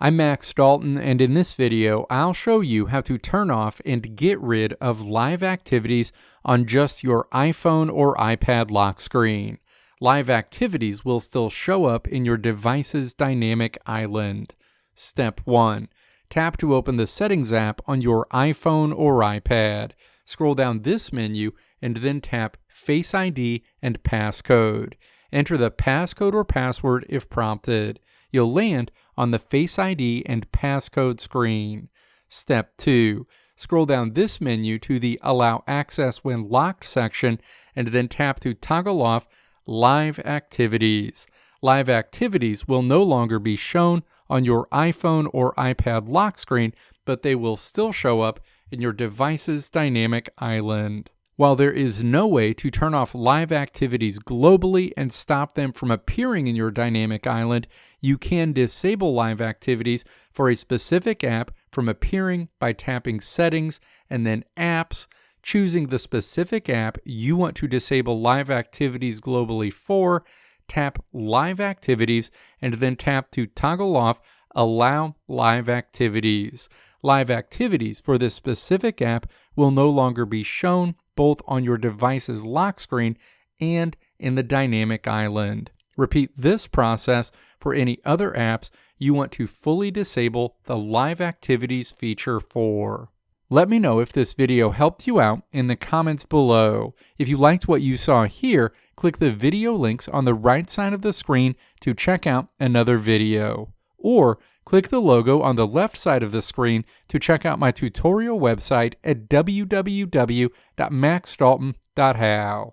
I'm Max Dalton, and in this video, I'll show you how to turn off and get rid of live activities on just your iPhone or iPad lock screen. Live activities will still show up in your device's dynamic island. Step 1. Tap to open the Settings app on your iPhone or iPad. Scroll down this menu and then tap Face ID and Passcode. Enter the passcode or password if prompted. You'll land on the Face ID and Passcode screen. Step 2. Scroll down this menu to the Allow Access When Locked section and then tap to toggle off Live Activities. Live activities will no longer be shown on your iPhone or iPad lock screen, but they will still show up in your device's dynamic island. While there is no way to turn off live activities globally and stop them from appearing in your dynamic island, you can disable live activities for a specific app from appearing by tapping Settings and then Apps, choosing the specific app you want to disable live activities globally for, tap Live Activities, and then tap to toggle off Allow Live Activities. Live activities for this specific app will no longer be shown both on your device's lock screen and in the dynamic island. Repeat this process for any other apps you want to fully disable the live activities feature for. Let me know if this video helped you out in the comments below. If you liked what you saw here, click the video links on the right side of the screen to check out another video. Or click the logo on the left side of the screen to check out my tutorial website at www.maxdalton.how.